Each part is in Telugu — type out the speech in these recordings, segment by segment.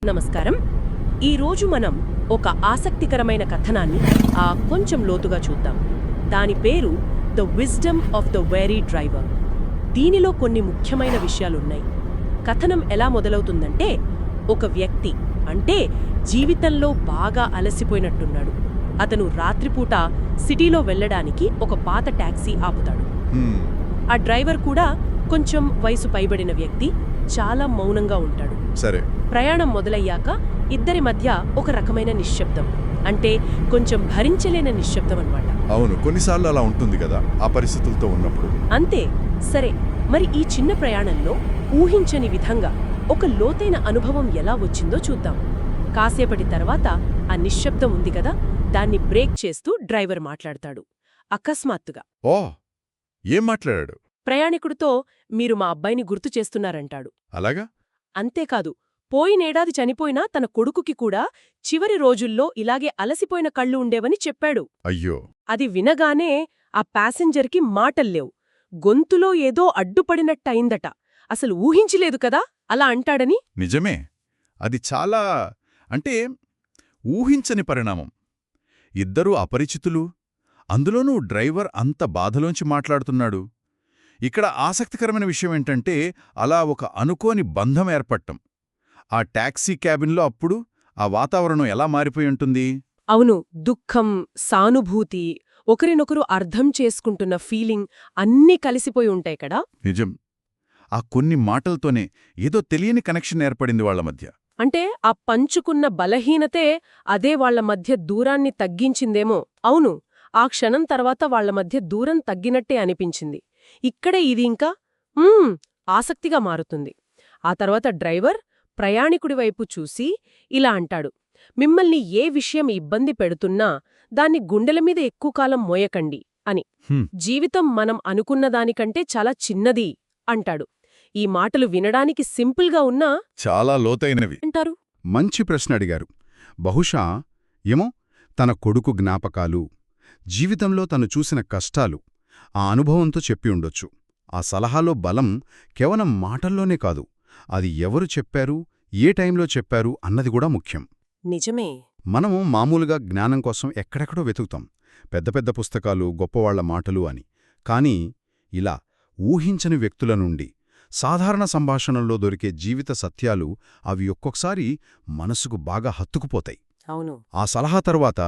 నమస్కారం. ఈరోజు మనం ఒక ఆసక్తికరమైన కథనాన్ని కొంచెం లోతుగా చూద్దాం. దాని పేరు the wisdom of the very driver. దీనిలో కొన్ని ముఖ్యమైన విషయాలున్నాయి. కథనం ఎలా మొదలవుతుందంటే, ఒక వ్యక్తి అంటే జీవితంలో బాగా అలసిపోయినట్టున్నాడు. అతను రాత్రిపూట సిటీలో వెళ్ళడానికి ఒక పాత టాక్సీ ఆపుతాడు. ఆ డ్రైవర్ కూడా కొంచెం వయసు పైబడిన వ్యక్తి, చాలా మౌనంగా ఉంటాడు. సరే. ప్రయాణం మొదలయ్యాక ఇద్దరి మధ్య ఒక రకమైన నిశ్శబ్దం, అంటే కొంచెం భరించలేని నిశ్శబ్దం అన్నమాట. అవును, కొన్నిసార్లు అలా ఉంటుంది కదా ఆ పరిస్థితులతో ఉన్నప్పుడు. అంతే. సరే, మరి ఈ చిన్న ప్రయాణంలో ఊహించని విధంగా ఒక లోతైన అనుభవం ఎలా వచ్చిందో చూద్దాం. కాసేపటి తర్వాత ఆ నిశ్శబ్దం ఉంది కదా, దాన్ని బ్రేక్ చేస్తూ డ్రైవర్ మాట్లాడతాడు. అకస్మాత్తుగా ఓ, ఏం మాట్లాడాడు? ప్రయాణికుడితో, మీరు మా అబ్బాయిని గుర్తు చేస్తున్నారంటాడు. అలాగా? అంతేకాదు, పోయినేడాది చనిపోయినా తన కొడుకుకి కూడా చివరి రోజుల్లో ఇలాగే అలసిపోయిన కళ్ళు ఉండేవని చెప్పాడు. అయ్యో. అది వినగానే ఆ ప్యాసింజర్కి మాటల్లేవు. గొంతులో ఏదో అడ్డుపడినట్టయిందట. అసలు ఊహించలేదు కదా అలా అంటాడని. నిజమే. అది చాలా అంటే ఊహించని పరిణామం. ఇద్దరూ అపరిచితులు, అందులోనూ డ్రైవర్ అంత బాధలోంచి మాట్లాడుతున్నాడు. ఇక్కడ ఆసక్తికరమైన విషయమేంటంటే, అలా ఒక అనుకోని బంధం ఏర్పడటం. ఆ టాక్సీ క్యాబిన్లో అప్పుడు ఆ వాతావరణం ఎలా మారిపోయి ఉంటుంది? అవును, దుఃఖం, సానుభూతి, ఒకరినొకరు అర్థం చేసుకుంటున్న ఫీలింగ్ అన్నీ కలిసిపోయి ఉంటాయి కదా. నిజం. ఆ కొన్ని మాటలతోనే ఏదో తెలియని కనెక్షన్ ఏర్పడింది వాళ్ల మధ్య. అంటే ఆ పంచుకున్న బలహీనతే అదే వాళ్ల మధ్య దూరాన్ని తగ్గించిందేమో. అవును, ఆ క్షణం తర్వాత వాళ్ల మధ్య దూరం తగ్గినట్టే అనిపించింది. ఇక్కడే ఇది ఇంకా ఆసక్తిగా మారుతుంది. ఆ తర్వాత డ్రైవర్ ప్రయాణికుడి వైపు చూసి ఇలా అంటాడు, మిమ్మల్ని ఏ విషయం ఇబ్బంది పెడుతున్నా దాన్ని గుండెల మీద ఎక్కువ కాలం మోయకండి అని. జీవితం మనం అనుకున్నదానికంటే చాలా చిన్నది అంటాడు. ఈ మాటలు వినడానికి సింపుల్గా ఉన్నా చాలా లోతైనవి అంటారు. మంచి ప్రశ్న అడిగారు. బహుశా ఏమో, తన కొడుకు జ్ఞాపకాలు, జీవితంలో తను చూసిన కష్టాలు, ఆ అనుభవంతో చెప్పి ఉండొచ్చు. ఆ సలహాలో బలం కేవలం మాటల్లోనే కాదు, అది ఎవరు చెప్పారు, ఏ టైంలో చెప్పారు అన్నది కూడా ముఖ్యం. నిజమే. మనము మామూలుగా జ్ఞానం కోసం ఎక్కడెక్కడో వెతుకుతాం, పెద్ద పెద్ద పుస్తకాలు, గొప్పవాళ్ల మాటలు అని. కానీ ఇలా ఊహించని వ్యక్తుల నుండి, సాధారణ సంభాషణల్లో దొరికే జీవిత సత్యాలు, అవి ఒక్కొక్కసారి మనసుకు బాగా హత్తుకుపోతాయి. అవును. ఆ సలహా తరువాత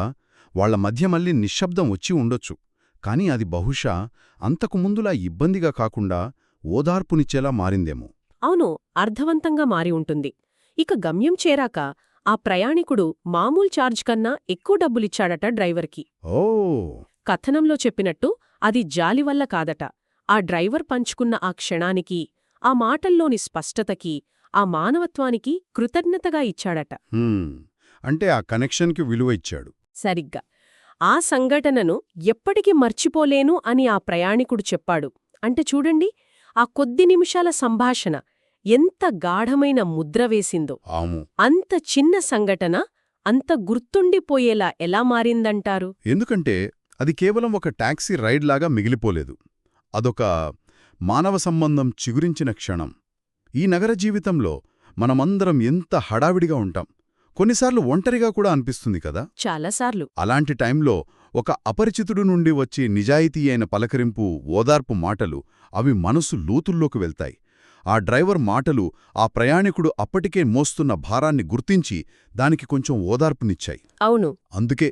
వాళ్ల మధ్య మళ్ళీ నిశ్శబ్దం వచ్చి ఉండొచ్చు, కానీ అది బహుశా అంతకుముందులా ఇబ్బందిగా కాకుండా ఓదార్పునిచ్చేలా మారిందేమో. అవును, అర్థవంతంగా మారి ఉంటుంది. ఇక గమ్యం చేరాక ఆ ప్రయాణికుడు మామూలు ఛార్జ్ కన్నా ఎక్కువ డబ్బులిచ్చాడట డ్రైవర్కి. ఓ. కథనంలో చెప్పినట్టు అది జాలివల్ల కాదట. ఆ డ్రైవర్ పంచుకున్న ఆ క్షణానికి, ఆ మాటల్లోని స్పష్టతకి, ఆ మానవత్వానికి కృతజ్ఞతగా ఇచ్చాడట. అంటే ఆ కనెక్షన్కి విలువ ఇచ్చాడు. సరిగ్గా. ఆ సంఘటనను ఎప్పటికీ మర్చిపోలేను అని ఆ ప్రయాణికుడు చెప్పాడు. అంటే చూడండి, ఆ కొద్ది నిమిషాల సంభాషణ ఎంత గాఢమైన ముద్ర వేసిందో. అంత చిన్న సంఘటన అంత గుర్తుండిపోయేలా ఎలా మారిందంటారు? ఎందుకంటే అది కేవలం ఒక టాక్సీ రైడ్ లాగా మిగిలిపోలేదు. అదొక మానవ సంబంధం చిగురించిన క్షణం. ఈ నగర జీవితంలో మనమందరం ఎంత హడావిడిగా ఉంటాం, కొన్నిసార్లు ఒంటరిగా కూడా అనిపిస్తుంది కదా. చాలాసార్లు. అలాంటి టైంలో ఒక అపరిచితుడు నుండి వచ్చే నిజాయితీ అయిన పలకరింపు, ఓదార్పు మాటలు, అవి మనసు లోతుల్లోకి వెళ్తాయి. ఆ డ్రైవర్ మాటలు ఆ ప్రయాణికుడు అప్పటికే మోస్తున్న భారాన్ని గుర్తించి దానికి కొంచెం ఓదార్పునిచ్చాయి. అవును. అందుకే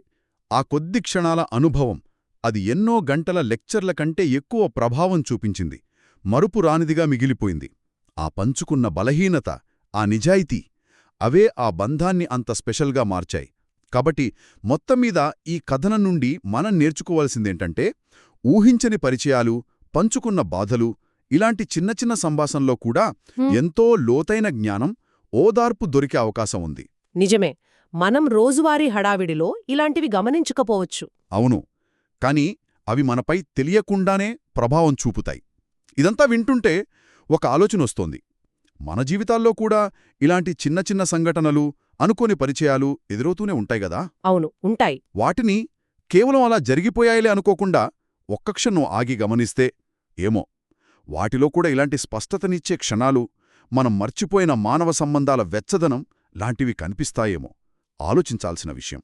ఆ కొద్ది క్షణాల అనుభవం, అది ఎన్నో గంటల లెక్చర్ల కంటే ఎక్కువ ప్రభావం చూపించింది, మరుపురానిదిగా మిగిలిపోయింది. ఆ పంచుకున్న బలహీనత, ఆ నిజాయితీ, అవే ఆ బంధాన్ని అంత స్పెషల్గా మార్చాయి. కాబట్టి మొత్తంమీద ఈ కథనం నుండి మనం నేర్చుకోవాల్సిందేంటంటే, ఊహించని పరిచయాలు, పంచుకున్న బాధలు, ఇలాంటి చిన్న చిన్న సంభాషణలో కూడా ఎంతో లోతైన జ్ఞానం, ఓదార్పు దొరికే అవకాశం ఉంది. నిజమే. మనం రోజువారీ హడావిడిలో ఇలాంటివి గమనించకపోవచ్చు. అవును, కానీ అవి మనపై తెలియకుండానే ప్రభావం చూపుతాయి. ఇదంతా వింటుంటే ఒక ఆలోచనొస్తోంది. మన జీవితాల్లో కూడా ఇలాంటి చిన్న చిన్న సంఘటనలు, అనుకోని పరిచయాలు ఎదురవుతూనే ఉంటాయి గదా. అవును, ఉంటాయి. వాటిని కేవలం అలా జరిగిపోయాయిలే అనుకోకుండా ఒక్క క్షణం ఆగి గమనిస్తే, ఏమో, వాటిలో కూడా ఇలాంటి స్పష్టతనిచ్చే క్షణాలు, మనం మర్చిపోయిన మానవ సంబంధాల వెచ్చదనం లాంటివి కనిపిస్తాయేమో ఆలోచించాల్సిన విషయం.